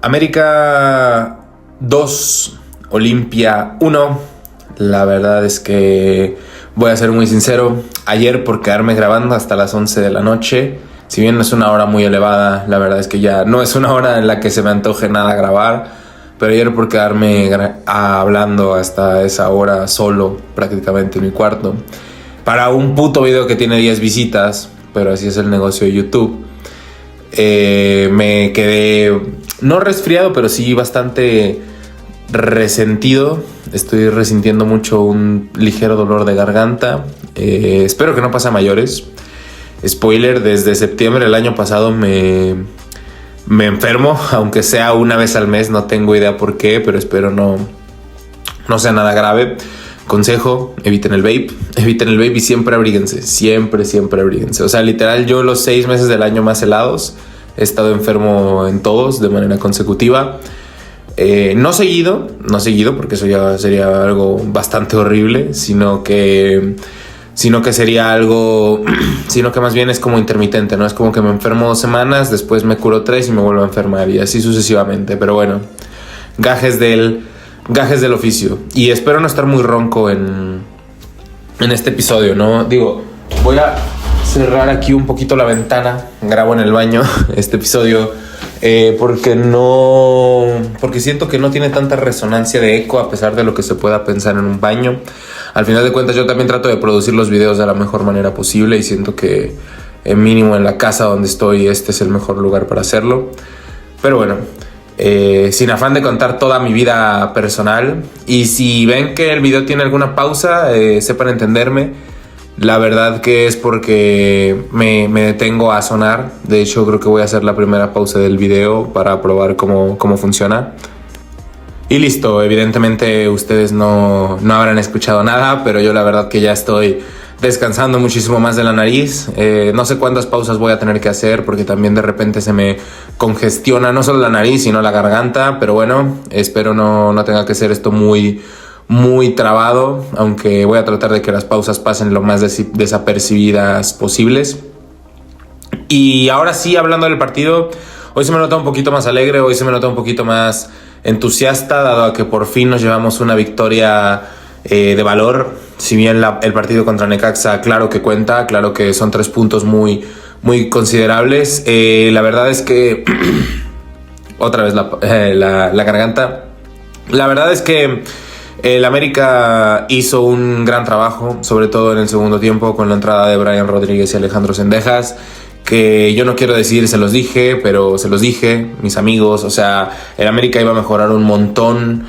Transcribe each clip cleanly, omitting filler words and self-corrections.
América 2, Olimpia 1. La verdad es que voy a ser muy sincero. Ayer, por quedarme grabando hasta las 11 de la noche, si bien no es una hora muy elevada, la verdad es que ya no es una hora en la que se me antoje nada grabar. Pero ayer, por quedarme hablando hasta esa hora solo, prácticamente en mi cuarto, para un puto video que tiene 10 visitas, pero así es el negocio de YouTube, me quedé, no resfriado, pero sí bastante resentido. Estoy resintiendo mucho un ligero dolor de garganta. Espero que no pase a mayores. Spoiler, desde septiembre del año pasado me enfermo, aunque sea una vez al mes. No tengo idea por qué, pero espero no sea nada grave. Consejo, eviten el vape y siempre abríguense, siempre abríguense. O sea, literal, yo los 6 meses del año más helados he estado enfermo en todos de manera consecutiva. No seguido, porque eso ya sería algo bastante horrible, sino que sería algo, sino que más bien es como intermitente, ¿no? Es como que me enfermo 2 semanas, después me curo 3 y me vuelvo a enfermar, y así sucesivamente. Pero bueno, gajes del oficio. Y espero no estar muy ronco en este episodio, ¿no? Digo, voy a cerrar aquí un poquito la ventana. Grabo en el baño este episodio porque siento que no tiene tanta resonancia de eco, a pesar de lo que se pueda pensar en un baño. Al final de cuentas, yo también trato de producir los videos de la mejor manera posible, y siento que mínimo en la casa donde estoy, este es el mejor lugar para hacerlo. Pero bueno, sin afán de contar toda mi vida personal, y si ven que el video tiene alguna pausa, sepan entenderme. La verdad que es porque me detengo a sonar. De hecho, creo que voy a hacer la primera pausa del video para probar cómo funciona. Y listo, evidentemente ustedes no habrán escuchado nada, pero yo la verdad que ya estoy descansando muchísimo más de la nariz. No sé cuántas pausas voy a tener que hacer, porque también de repente se me congestiona no solo la nariz, sino la garganta. Pero bueno, espero no tenga que ser esto muy trabado, aunque voy a tratar de que las pausas pasen lo más desapercibidas posibles. Y ahora sí, hablando del partido, hoy se me nota un poquito más alegre, hoy se me nota un poquito más entusiasta, dado a que por fin nos llevamos una victoria de valor. Si bien el partido contra Necaxa, claro que cuenta, claro que son 3 puntos muy considerables. La verdad es que otra vez la garganta. La verdad es que el América hizo un gran trabajo, sobre todo en el segundo tiempo, con la entrada de Brian Rodríguez y Alejandro Zendejas, que yo no quiero decir se los dije, pero se los dije, mis amigos. O sea, el América iba a mejorar un montón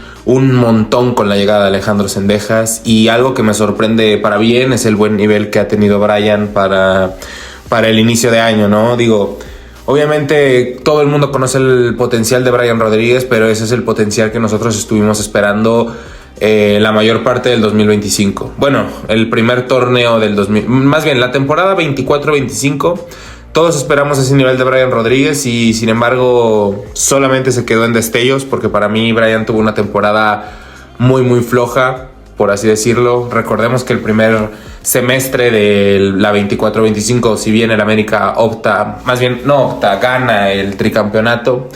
con la llegada de Alejandro Zendejas, y algo que me sorprende para bien es el buen nivel que ha tenido Brian para el inicio de año, ¿no? Digo, obviamente todo el mundo conoce el potencial de Brian Rodríguez, pero ese es el potencial que nosotros estuvimos esperando la mayor parte del 2025. Bueno, el primer torneo del más bien la temporada 24-25. Todos esperamos ese nivel de Brian Rodríguez, y sin embargo solamente se quedó en destellos, porque para mí Brian tuvo una temporada muy floja, por así decirlo. Recordemos que el primer semestre de la 24-25, si bien el América gana el tricampeonato,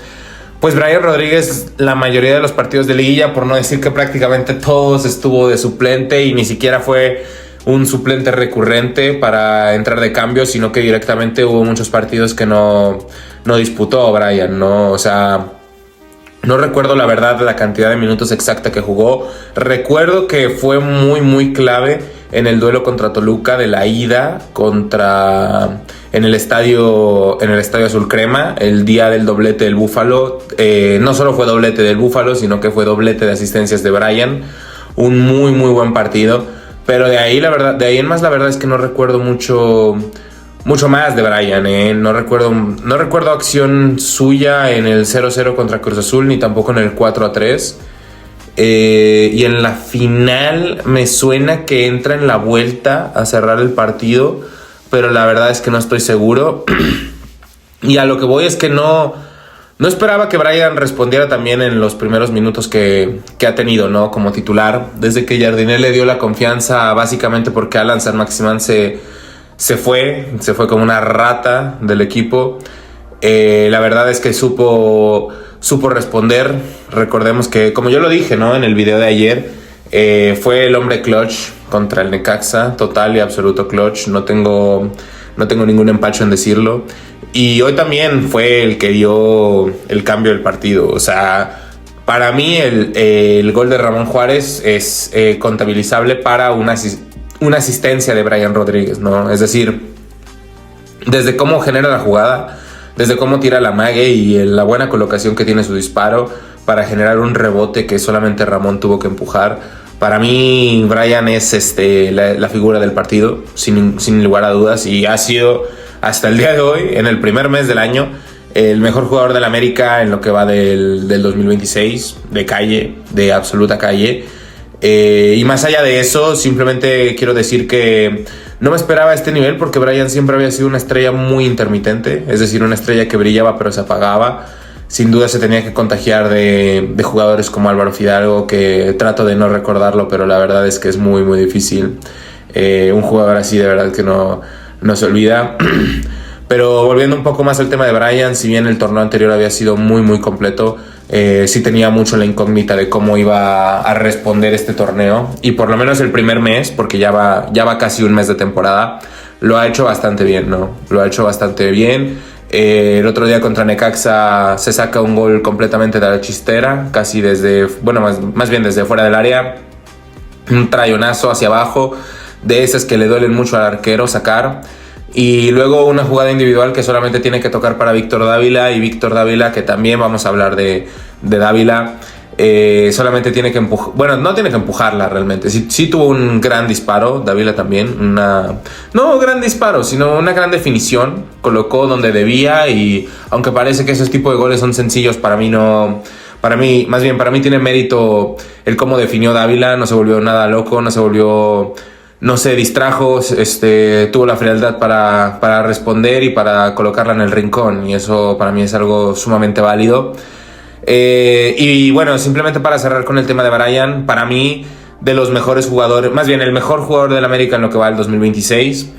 pues Brian Rodríguez la mayoría de los partidos de liguilla, por no decir que prácticamente todos, estuvo de suplente, y ni siquiera fue un suplente recurrente para entrar de cambio, sino que directamente hubo muchos partidos que no disputó Brian, ¿no? O sea, no recuerdo la verdad la cantidad de minutos exacta que jugó. Recuerdo que fue muy clave en el duelo contra Toluca de la ida en el estadio Azul Crema, el día del doblete del Búfalo. No solo fue doblete del Búfalo, sino que fue doblete de asistencias de Brian. Un muy buen partido. Pero de ahí en más, la verdad es que no recuerdo mucho más de Brian, No recuerdo acción suya en el 0-0 contra Cruz Azul, ni tampoco en el 4-3. Y en la final me suena que entra en la vuelta a cerrar el partido, pero la verdad es que no estoy seguro. Y a lo que voy es que no esperaba que Brian respondiera también en los primeros minutos que ha tenido, ¿no? Como titular, desde que Jardiné le dio la confianza, básicamente porque Alan San Maximán se fue como una rata del equipo. La verdad es que supo responder. Recordemos que, como yo lo dije, ¿no?, en el video de ayer, fue el hombre clutch contra el Necaxa, total y absoluto clutch. No tengo ningún empacho en decirlo. Y hoy también fue el que dio el cambio del partido. O sea, para mí el gol de Ramón Juárez es contabilizable para una asistencia de Brian Rodríguez, ¿no? Es decir, desde cómo genera la jugada, desde cómo tira la mague y la buena colocación que tiene su disparo para generar un rebote que solamente Ramón tuvo que empujar. Para mí, Brian es la figura del partido, sin lugar a dudas, y ha sido hasta el día de hoy, en el primer mes del año, el mejor jugador del América en lo que va del 2026, de calle, de absoluta calle. Y más allá de eso, simplemente quiero decir que no me esperaba este nivel, porque Brian siempre había sido una estrella muy intermitente, es decir, una estrella que brillaba pero se apagaba. Sin duda se tenía que contagiar de jugadores como Álvaro Fidalgo, que trato de no recordarlo, pero la verdad es que es muy muy difícil. Un jugador así de verdad que no se olvida. Pero volviendo un poco más al tema de Brian, si bien el torneo anterior había sido muy muy completo, sí tenía mucho la incógnita de cómo iba a responder este torneo, y por lo menos el primer mes, porque ya va casi un mes de temporada, lo ha hecho bastante bien, ¿no? Lo ha hecho bastante bien. El otro día contra Necaxa se saca un gol completamente de la chistera, casi desde, bueno, más bien desde fuera del área, un trayonazo hacia abajo, de esas que le duelen mucho al arquero sacar. Y luego una jugada individual que solamente tiene que tocar para Víctor Dávila, y Víctor Dávila, que también vamos a hablar de Dávila, solamente tiene que empujar, bueno, no tiene que empujarla realmente, sí tuvo un gran disparo, Dávila también, no gran disparo, sino una gran definición, colocó donde debía, y aunque parece que esos tipos de goles son sencillos, para mí tiene mérito el cómo definió Dávila. No se volvió nada loco, no se distrajo, tuvo la frialdad para responder y para colocarla en el rincón, y eso para mí es algo sumamente válido. Y bueno, simplemente para cerrar con el tema de Brian, para mí, de los mejores jugadores, más bien el mejor jugador del América en lo que va el 2026,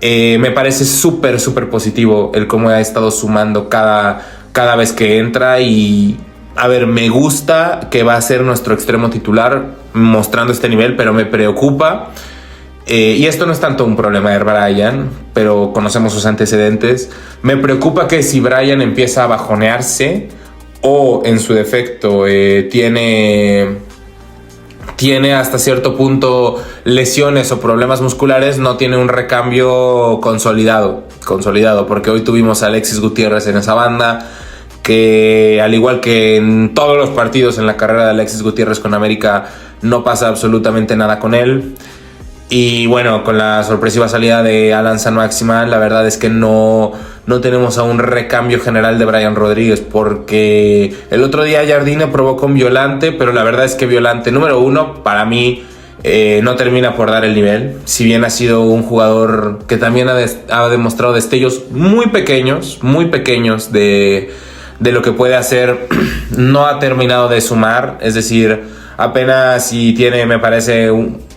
me parece súper positivo el cómo ha estado sumando cada vez que entra. Y a ver, me gusta que va a ser nuestro extremo titular mostrando este nivel, pero me preocupa. Y esto no es tanto un problema de Brian, pero conocemos sus antecedentes. Me preocupa que si Brian empieza a bajonearse, o en su defecto tiene hasta cierto punto lesiones o problemas musculares, no tiene un recambio consolidado, porque hoy tuvimos a Alexis Gutiérrez en esa banda, que al igual que en todos los partidos en la carrera de Alexis Gutiérrez con América, no pasa absolutamente nada con él. Y bueno, con la sorpresiva salida de Alan San-Maximin, la verdad es que no tenemos a un recambio general de Brian Rodríguez, porque el otro día Jardine provocó un Violante, pero la verdad es que Violante, número uno, para mí no termina por dar el nivel. Si bien ha sido un jugador que también ha demostrado destellos muy pequeños de lo que puede hacer, no ha terminado de sumar. Es decir, apenas si tiene, me parece,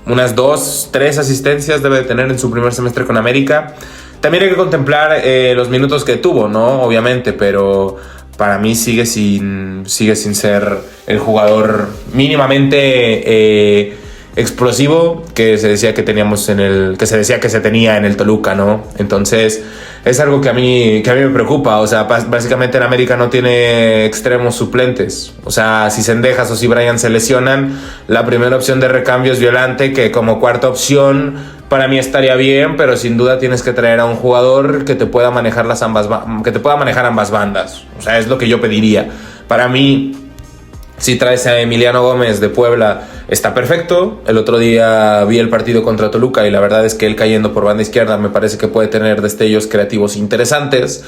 unas 2-3 asistencias debe de tener en su primer semestre con América. También hay que contemplar los minutos que tuvo, ¿no? Obviamente, pero para mí sigue sin ser el jugador mínimamente explosivo que se decía que se tenía en el Toluca, ¿no? Entonces es algo que a mí me preocupa. O sea, básicamente en América no tiene extremos suplentes. O sea, si Cendejas o si Brian se lesionan, la primera opción de recambio es Violante, que como cuarta opción para mí estaría bien, pero sin duda tienes que traer a un jugador que te pueda manejar ambas bandas. O sea, es lo que yo pediría. Para mí, si traes a Emiliano Gómez de Puebla, está perfecto. El otro día vi el partido contra Toluca y la verdad es que él cayendo por banda izquierda me parece que puede tener destellos creativos interesantes.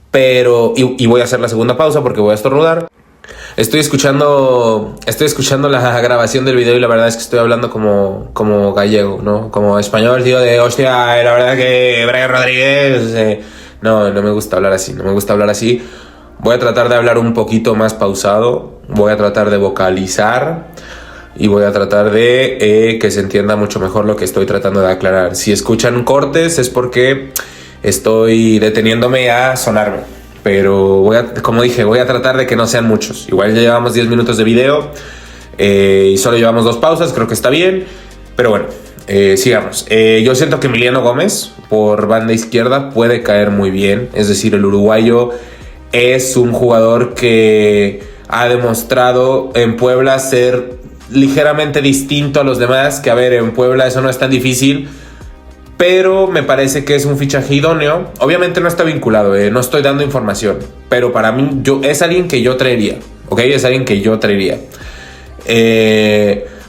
Pero, y voy a hacer la segunda pausa porque voy a estornudar. Estoy escuchando la grabación del video y la verdad es que estoy hablando como gallego, ¿no? Como español, tío, de hostia, la verdad que Brian Rodríguez... No me gusta hablar así. Voy a tratar de hablar un poquito más pausado, voy a tratar de vocalizar y voy a tratar de que se entienda mucho mejor lo que estoy tratando de aclarar. Si escuchan cortes es porque estoy deteniéndome a sonarme. pero como dije, voy a tratar de que no sean muchos. Igual ya llevamos 10 minutos de video y solo llevamos 2 pausas, creo que está bien. Pero bueno, sigamos. Yo siento que Emiliano Gómez por banda izquierda puede caer muy bien. Es decir, el uruguayo es un jugador que ha demostrado en Puebla ser ligeramente distinto a los demás. Que a ver, en Puebla eso no es tan difícil, pero me parece que es un fichaje idóneo. Obviamente no está vinculado, no estoy dando información, pero para mí es alguien que yo traería, ¿ok? Es alguien que yo traería.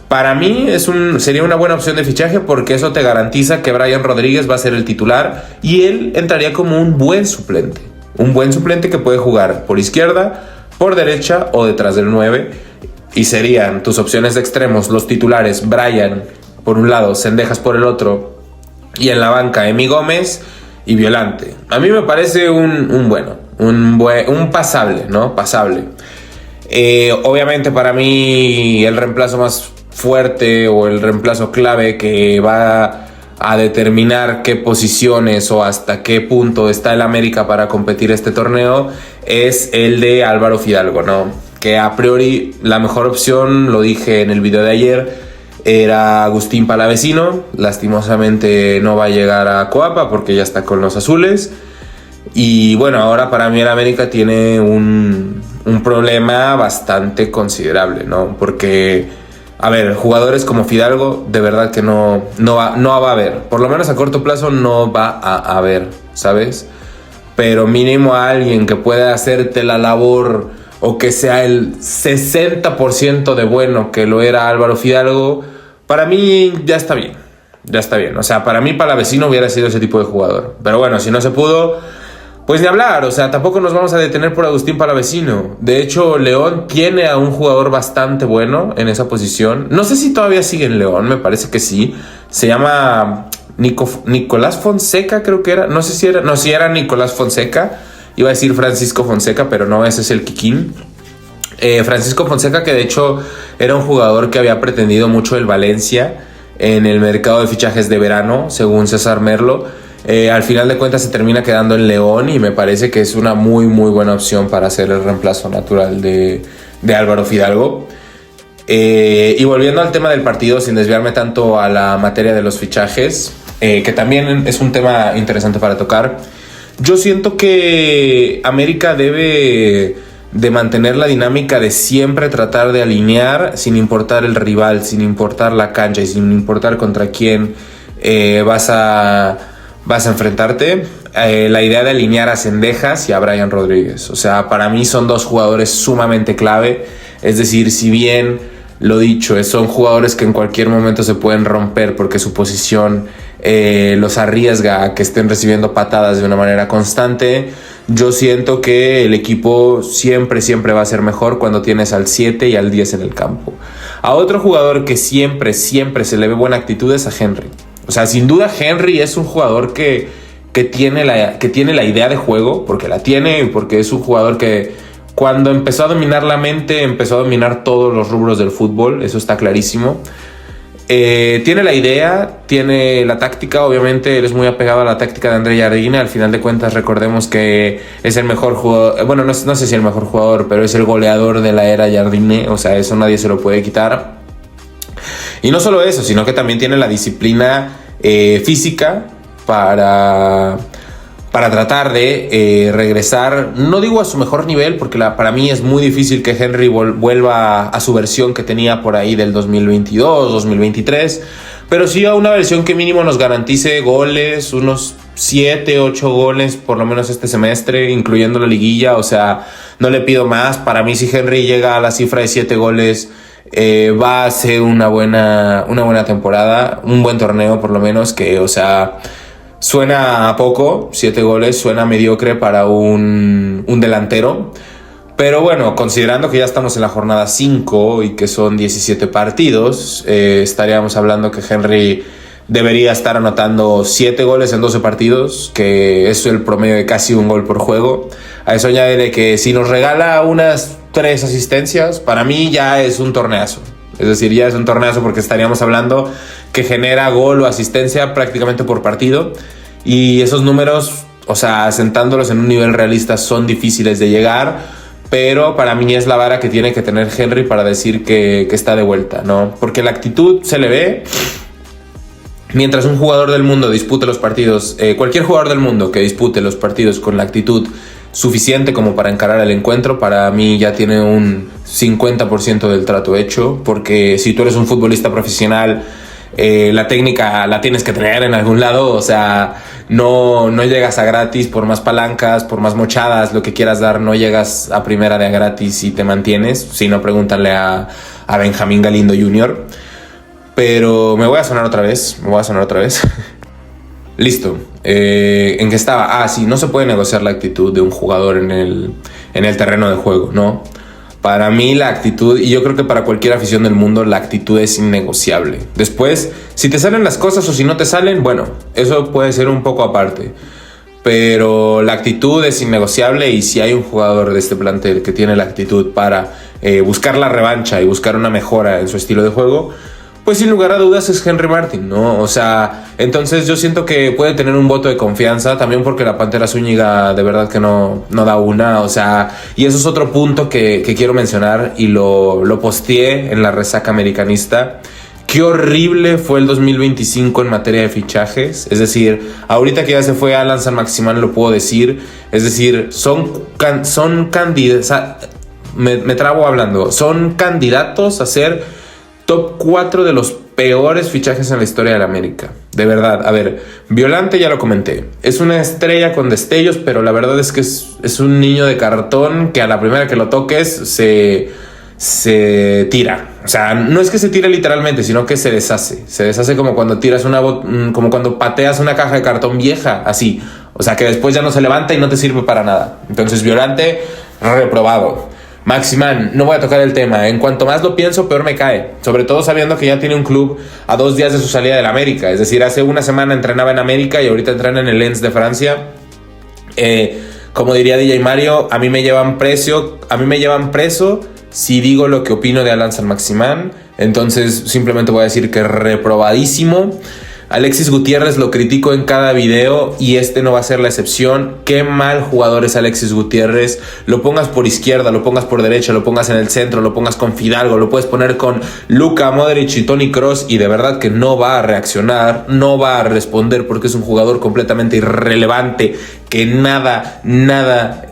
Para mí sería una buena opción de fichaje porque eso te garantiza que Brian Rodríguez va a ser el titular y él entraría como un buen suplente. Un buen suplente que puede jugar por izquierda, por derecha o detrás del 9. Y serían tus opciones de extremos, los titulares, Brian por un lado, Cendejas por el otro. Y en la banca, Emi Gómez y Violante. A mí me parece un pasable, ¿no? Pasable. Obviamente para mí el reemplazo más fuerte o el reemplazo clave que va a determinar qué posiciones o hasta qué punto está el América para competir este torneo es el de Álvaro Fidalgo, ¿no? Que a priori la mejor opción, lo dije en el video de ayer, era Agustín Palavecino. Lastimosamente no va a llegar a Coapa porque ya está con los azules. Y bueno, ahora para mí el América tiene un problema bastante considerable, ¿no? Porque, a ver, jugadores como Fidalgo, de verdad que no va a haber. Por lo menos a corto plazo no va a haber, ¿sabes? Pero mínimo a alguien que pueda hacerte la labor o que sea el 60% de bueno que lo era Álvaro Fidalgo, para mí ya está bien. Ya está bien. O sea, para mí Palavecino hubiera sido ese tipo de jugador. Pero bueno, si no se pudo, pues ni hablar. O sea, tampoco nos vamos a detener por Agustín Palavecino. De hecho, León tiene a un jugador bastante bueno en esa posición. No sé si todavía sigue en León, me parece que sí. Se llama Nicolás Fonseca, creo que era. No sé si era. No, si era Nicolás Fonseca. Iba a decir Francisco Fonseca, pero no, ese es el Kikín. Francisco Fonseca, que de hecho era un jugador que había pretendido mucho el Valencia en el mercado de fichajes de verano, según César Merlo. Al final de cuentas se termina quedando en León y me parece que es una muy muy buena opción para hacer el reemplazo natural de Álvaro Fidalgo. Y volviendo al tema del partido, sin desviarme tanto a la materia de los fichajes, que también es un tema interesante para tocar, yo siento que América debe de mantener la dinámica de siempre tratar de alinear sin importar el rival, sin importar la cancha y sin importar contra quién vas a enfrentarte. La idea de alinear a Cendejas y a Brian Rodríguez. O sea, para mí son dos jugadores sumamente clave. Es decir, si bien, lo dicho, son jugadores que en cualquier momento se pueden romper porque su posición los arriesga a que estén recibiendo patadas de una manera constante, yo siento que el equipo siempre va a ser mejor cuando tienes al 7 y al 10 en el campo. A otro jugador que siempre se le ve buena actitud es a Henry. O sea, sin duda Henry es un jugador que tiene la idea de juego, porque la tiene y porque es un jugador que cuando empezó a dominar la mente, empezó a dominar todos los rubros del fútbol, eso está clarísimo. Tiene la idea, tiene la táctica, obviamente él es muy apegado a la táctica de André Jardine. Al final de cuentas recordemos que es el mejor jugador, bueno, no sé si el mejor jugador, pero es el goleador de la era Jardine, o sea, eso nadie se lo puede quitar. Y no solo eso, sino que también tiene la disciplina física para tratar de regresar, no digo a su mejor nivel, porque para mí es muy difícil que Henry vuelva a su versión que tenía por ahí del 2022, 2023, pero sí a una versión que mínimo nos garantice goles, unos 7, 8 goles por lo menos este semestre, incluyendo la liguilla. O sea, no le pido más. Para mí, si Henry llega a la cifra de 7 goles, va a ser una buena temporada, un buen torneo por lo menos, que, o sea, suena a poco, 7 goles, suena mediocre para un delantero. Pero bueno, considerando que ya estamos en la jornada 5 y que son 17 partidos, estaríamos hablando que Henry debería estar anotando 7 goles en 12 partidos, que es el promedio de casi un gol por juego. A eso añade que si nos regala unas 3 asistencias, para mí ya es un torneazo. Es decir, ya es un torneazo porque estaríamos hablando que genera gol o asistencia prácticamente por partido. Y esos números o sea, sentándolos en un nivel realista son difíciles de llegar, pero para mí es la vara que tiene que tener Henry para decir que está de vuelta, ¿no? Porque la actitud se le ve. Mientras un jugador del mundo dispute los partidos, cualquier jugador del mundo que dispute los partidos con la actitud suficiente como para encarar el encuentro, para mí ya tiene un 50% del trato hecho, porque si tú eres un futbolista profesional, la técnica la tienes que tener en algún lado, o sea, no llegas a gratis por más palancas, por más mochadas, lo que quieras dar, no llegas a primera de a gratis y te mantienes, si no pregúntale a Benjamín Galindo Jr., pero me voy a sonar otra vez. Listo. ¿En qué estaba? Sí, no se puede negociar la actitud de un jugador en el terreno de juego, ¿no? Para mí la actitud, y yo creo que para cualquier afición del mundo, la actitud es innegociable. Después, si te salen las cosas o si no te salen, bueno, eso puede ser un poco aparte. Pero la actitud es innegociable, y si hay un jugador de este plantel que tiene la actitud para buscar la revancha y buscar una mejora en su estilo de juego, pues sin lugar a dudas es Henry Martin, ¿no? O sea, entonces yo siento que puede tener un voto de confianza, también porque la Pantera Zúñiga de verdad que no da una, o sea, y eso es otro punto que quiero mencionar, y lo posteé en la resaca americanista. Qué horrible fue el 2025 en materia de fichajes. Es decir, ahorita que ya se fue Alan San Maximán, lo puedo decir. Es decir, son candidatos, me trabo hablando, son candidatos a ser top 4 de los peores fichajes en la historia de la América. De verdad, a ver, Violante ya lo comenté. Es una estrella con destellos, pero la verdad es que es un niño de cartón que a la primera que lo toques se tira. O sea, no es que se tire literalmente, sino que se deshace. Se deshace como cuando tiras como cuando pateas una caja de cartón vieja, así. O sea, que después ya no se levanta y no te sirve para nada. Entonces, Violante, reprobado. Maximán, no voy a tocar el tema. En cuanto más lo pienso, peor me cae. Sobre todo sabiendo que ya tiene un club a 2 días de su salida del América. Es decir, hace una semana entrenaba en América y ahorita entrena en el Lens de Francia. Como diría DJ Mario, a mí me llevan preso si digo lo que opino de Alan San Maximán. Entonces simplemente voy a decir que reprobadísimo. Alexis Gutiérrez lo critico en cada video y este no va a ser la excepción. Qué mal jugador es Alexis Gutiérrez. Lo pongas por izquierda, lo pongas por derecha, lo pongas en el centro, lo pongas con Fidalgo, lo puedes poner con Luka Modric y Toni Kroos, y de verdad que no va a reaccionar, no va a responder, porque es un jugador completamente irrelevante, que nada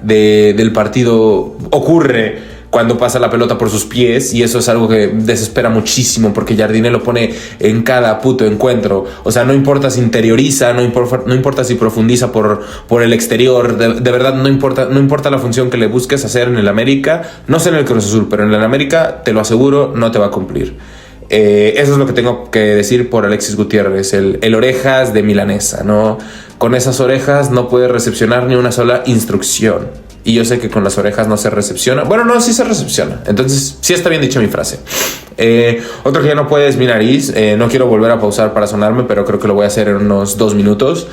del partido ocurre cuando pasa la pelota por sus pies, y eso es algo que desespera muchísimo, porque Jardine lo pone en cada puto encuentro. O sea, no importa si interioriza, no importa si profundiza por el exterior, de verdad no importa la función que le busques hacer en el América, no sé en el Cruz Azul, pero en el América, te lo aseguro, no te va a cumplir. Eso es lo que tengo que decir por Alexis Gutiérrez, el orejas de milanesa, ¿no? Con esas orejas no puede recepcionar ni una sola instrucción. Y yo sé que con las orejas no se recepciona. Bueno, no, sí se recepciona. Entonces, sí está bien dicha mi frase. Otro que ya no puede es mi nariz. No quiero volver a pausar para sonarme, pero creo que lo voy a hacer en unos 2 minutos.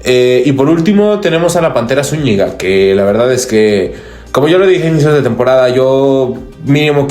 Y por último tenemos a la Pantera Zúñiga, que la verdad es que, como yo lo dije a inicios de temporada, yo mínimo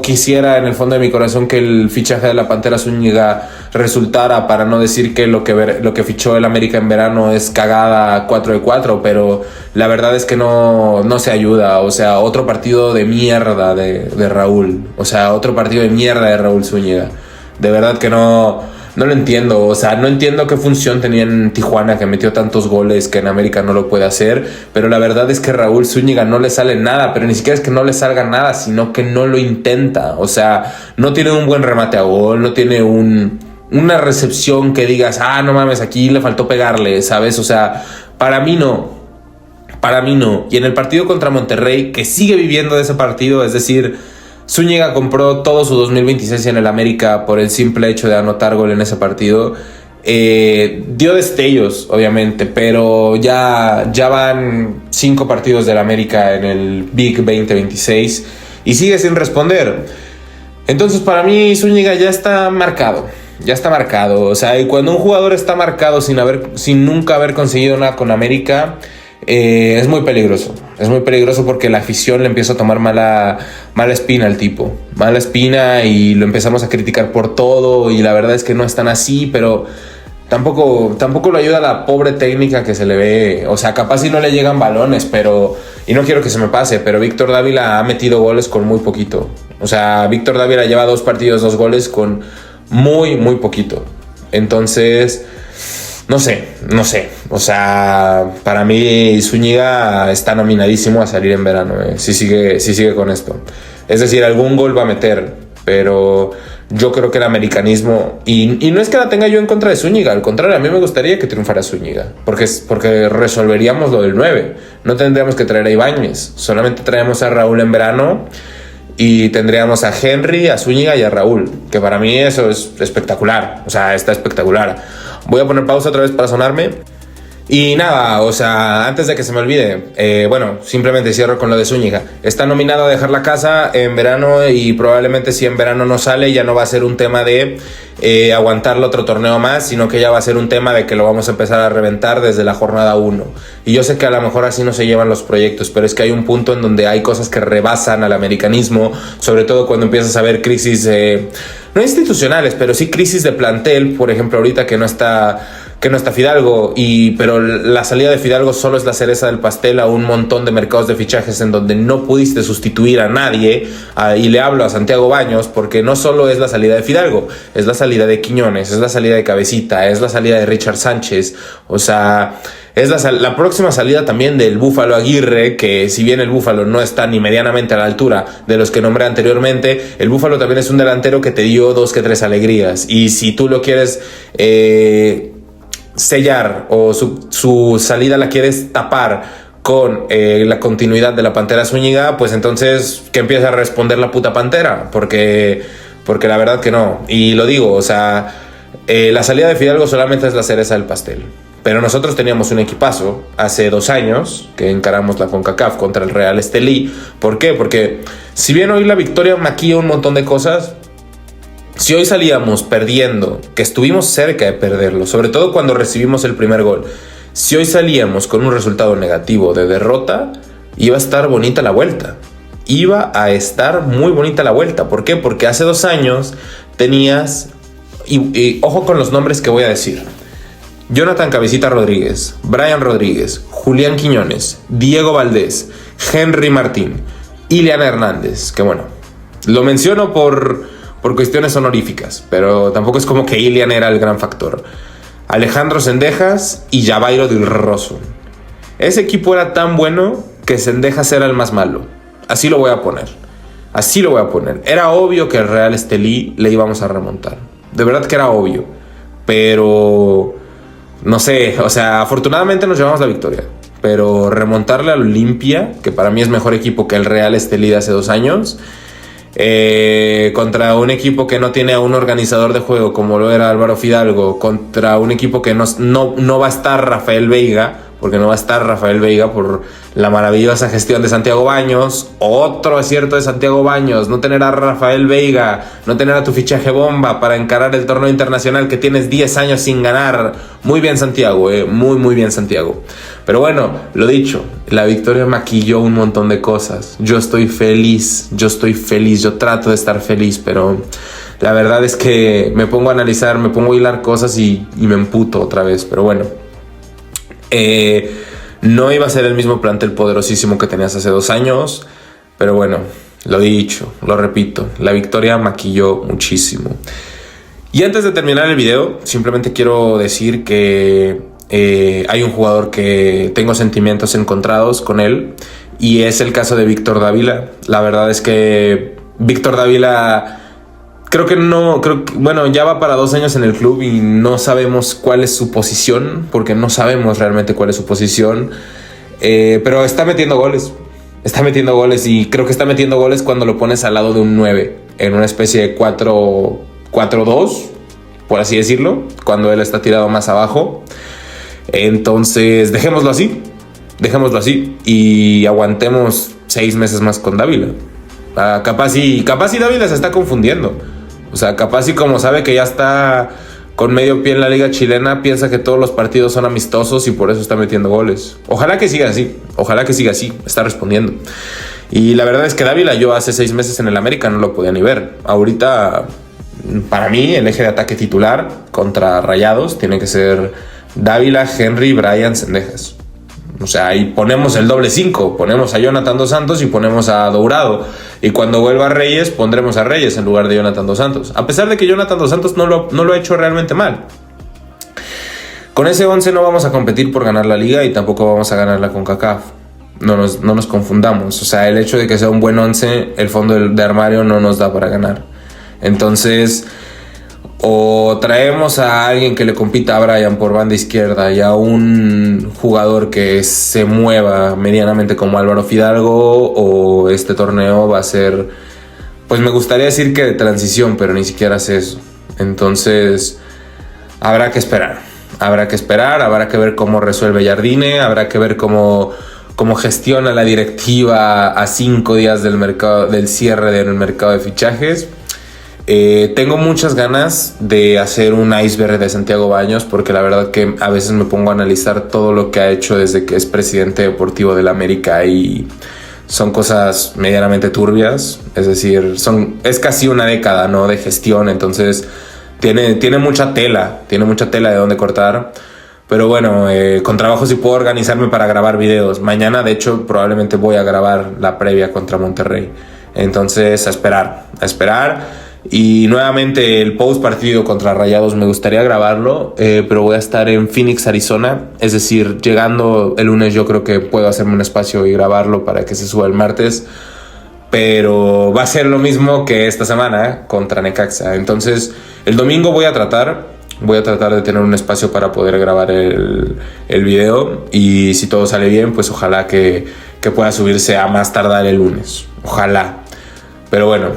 quisiera en el fondo de mi corazón que el fichaje de la Pantera Zúñiga resultara, para no decir que lo que fichó el América en verano es cagada 4 de 4, pero la verdad es que no se ayuda. O sea, otro partido de mierda de Raúl. O sea, otro partido de mierda de Raúl Zúñiga. De verdad que no lo entiendo. O sea, no entiendo qué función tenía en Tijuana, que metió tantos goles, que en América no lo puede hacer. Pero la verdad es que Raúl Zúñiga no le sale nada. Pero ni siquiera es que no le salga nada, sino que no lo intenta. O sea, no tiene un buen remate a gol, no tiene una recepción que digas, no mames, aquí le faltó pegarle, ¿sabes? O sea, para mí no. Y en el partido contra Monterrey, que sigue viviendo de ese partido, es decir, Zúñiga compró todo su 2026 en el América por el simple hecho de anotar gol en ese partido. Dio destellos, obviamente, pero ya van 5 partidos del América en el Big 2026 y sigue sin responder. Entonces, para mí, Zúñiga ya está marcado. O sea, y cuando un jugador está marcado sin nunca haber conseguido nada con América, es muy peligroso. Es muy peligroso porque la afición le empieza a tomar mala espina al tipo. Mala espina, y lo empezamos a criticar por todo, y la verdad es que no es tan así, pero tampoco lo ayuda la pobre técnica que se le ve. O sea, capaz si no le llegan balones, pero... Y no quiero que se me pase, pero Víctor Dávila ha metido goles con muy poquito. O sea, Víctor Dávila lleva 2 partidos, 2 goles con muy, muy poquito. Entonces, no sé. O sea, para mí Zúñiga está nominadísimo a salir en verano, si sigue con esto. Es decir, algún gol va a meter, pero... Yo creo que el americanismo, y no es que la tenga yo en contra de Zúñiga, al contrario, a mí me gustaría que triunfara Zúñiga, porque resolveríamos lo del 9, no tendríamos que traer a Ibáñez, solamente traemos a Raúl en verano y tendríamos a Henry, a Zúñiga y a Raúl, que para mí eso es espectacular, o sea, está espectacular. Voy a poner pausa otra vez para sonarme. Y nada, o sea, antes de que se me olvide, bueno, simplemente cierro con lo de Zúñiga. Está nominado a dejar la casa en verano y probablemente si en verano no sale ya no va a ser un tema de aguantarlo otro torneo más, sino que ya va a ser un tema de que lo vamos a empezar a reventar desde la jornada 1. Y yo sé que a lo mejor así no se llevan los proyectos, pero es que hay un punto en donde hay cosas que rebasan al americanismo, sobre todo cuando empiezas a ver crisis, no institucionales, pero sí crisis de plantel, por ejemplo, ahorita que no está Fidalgo, pero la salida de Fidalgo solo es la cereza del pastel a un montón de mercados de fichajes en donde no pudiste sustituir a nadie, y le hablo a Santiago Baños porque no solo es la salida de Fidalgo, es la salida de Quiñones, es la salida de Cabecita, es la salida de Richard Sánchez, o sea, es la próxima salida también del Búfalo Aguirre, que si bien el Búfalo no está ni medianamente a la altura de los que nombré anteriormente, el Búfalo también es un delantero que te dio 2 que 3 alegrías, y si tú lo quieres sellar o su salida la quieres tapar con la continuidad de la Pantera Zúñiga, pues entonces que empiece a responder la puta Pantera, porque la verdad que no. Y lo digo, o sea, la salida de Fidalgo solamente es la cereza del pastel, pero nosotros teníamos un equipazo hace 2 años que encaramos la CONCACAF contra el Real Estelí. ¿Por qué? Porque si bien hoy la victoria maquilla un montón de cosas, si hoy salíamos perdiendo, que estuvimos cerca de perderlo, sobre todo cuando recibimos el primer gol, si hoy salíamos con un resultado negativo de derrota, iba a estar bonita la vuelta. Iba a estar muy bonita la vuelta. ¿Por qué? Porque hace 2 años tenías, y ojo con los nombres que voy a decir: Jonathan Cabecita Rodríguez, Brian Rodríguez, Julián Quiñones, Diego Valdés, Henry Martín, Ilian Hernández, que bueno, lo menciono por cuestiones honoríficas, pero tampoco es como que Ilian era el gran factor. Alejandro Cendejas y Javairo del Rosso. Ese equipo era tan bueno que Cendejas era el más malo. Así lo voy a poner. Era obvio que el Real Estelí le íbamos a remontar. De verdad que era obvio. Pero no sé, o sea, afortunadamente nos llevamos la victoria. Pero remontarle al Olimpia, que para mí es mejor equipo que el Real Estelí de hace 2 años, contra un equipo que no tiene a un organizador de juego como lo era Álvaro Fidalgo, contra un equipo que no va a estar Rafael Veiga, porque no va a estar Rafael Veiga por la maravillosa gestión de Santiago Baños. Otro acierto de Santiago Baños: no tener a Rafael Veiga, no tener a tu fichaje bomba para encarar el torneo internacional que tienes 10 años sin ganar. Muy bien Santiago, muy bien Santiago. Pero bueno, lo dicho, la victoria maquilló un montón de cosas. Yo estoy feliz, yo trato de estar feliz, pero la verdad es que me pongo a analizar, me pongo a hilar cosas y me emputo otra vez. Pero bueno, no iba a ser el mismo plantel poderosísimo que tenías hace 2 años, pero bueno, lo dicho, lo repito, la victoria maquilló muchísimo. Y antes de terminar el video, simplemente quiero decir que hay un jugador que tengo sentimientos encontrados con él, y es el caso de Víctor Dávila. La verdad es que Víctor Dávila bueno, ya va para 2 años en el club y no sabemos cuál es su posición, porque no sabemos realmente cuál es su posición, pero está metiendo goles, y creo que está metiendo goles cuando lo pones al lado de un 9, en una especie de 4-4-2, por así decirlo, cuando él está tirado más abajo. Entonces dejémoslo así y aguantemos 6 meses más con Dávila. Capaz y Dávila se está confundiendo. O sea, capaz y como sabe que ya está con medio pie en la liga chilena, piensa que todos los partidos son amistosos y por eso está metiendo goles. Ojalá que siga así, está respondiendo. Y la verdad es que Dávila, yo hace 6 meses en el América no lo podía ni ver. Ahorita para mí, el eje de ataque titular contra Rayados tiene que ser Dávila, Henry, Brian, Cendejas. O sea, ahí ponemos el doble 5, ponemos a Jonathan Dos Santos y ponemos a Dourado. Y cuando vuelva Reyes, pondremos a Reyes en lugar de Jonathan Dos Santos. A pesar de que Jonathan Dos Santos no lo ha hecho realmente mal. Con ese 11 no vamos a competir por ganar la liga y tampoco vamos a ganar la CONCACAF. No nos confundamos. O sea, el hecho de que sea un buen 11, el fondo de armario no nos da para ganar. Entonces, o traemos a alguien que le compita a Brian por banda izquierda y a un jugador que se mueva medianamente como Álvaro Fidalgo, o este torneo va a ser, pues me gustaría decir que de transición, pero ni siquiera es eso. Entonces, habrá que esperar, habrá que ver cómo resuelve Jardine, habrá que ver cómo gestiona la directiva a 5 días del cierre del mercado de fichajes. Tengo muchas ganas de hacer un iceberg de Santiago Baños, porque la verdad que a veces me pongo a analizar todo lo que ha hecho desde que es presidente deportivo del América y son cosas medianamente turbias. Es decir, es casi una década, ¿no?, de gestión. Entonces tiene mucha tela de dónde cortar. Pero bueno, con trabajo sí puedo organizarme para grabar videos. Mañana, de hecho, probablemente voy a grabar la previa contra Monterrey. Entonces, a esperar. Y nuevamente el post partido contra Rayados me gustaría grabarlo, pero voy a estar en Phoenix, Arizona. Es decir, llegando el lunes yo creo que puedo hacerme un espacio y grabarlo para que se suba el martes. Pero va a ser lo mismo que esta semana contra Necaxa. Entonces el domingo voy a tratar de tener un espacio para poder grabar el video. Y si todo sale bien, pues ojalá que pueda subirse a más tardar el lunes. Ojalá. Pero bueno,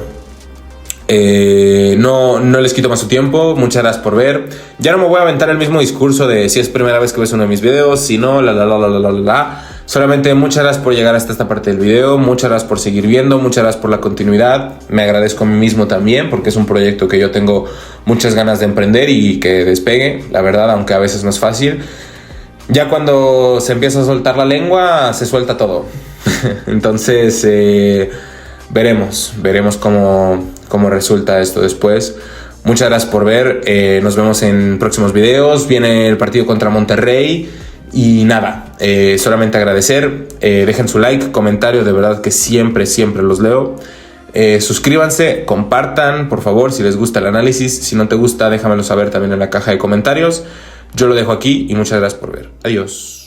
no les quito más su tiempo. Muchas gracias por ver. Ya no me voy a aventar el mismo discurso de si es primera vez que ves uno de mis videos, si no, Solamente muchas gracias por llegar hasta esta parte del video. Muchas gracias por seguir viendo. Muchas gracias por la continuidad. Me agradezco a mí mismo también, porque es un proyecto que yo tengo muchas ganas de emprender y que despegue, la verdad, aunque a veces no es fácil. Ya cuando se empieza a soltar la lengua, se suelta todo. Entonces, veremos cómo resulta esto después. Muchas gracias por ver. Nos vemos en próximos videos. Viene el partido contra Monterrey. Y nada, solamente agradecer. Dejen su like, comentario. De verdad que siempre los leo. Suscríbanse, compartan, por favor, si les gusta el análisis. Si no te gusta, déjamelo saber también en la caja de comentarios. Yo lo dejo aquí y muchas gracias por ver. Adiós.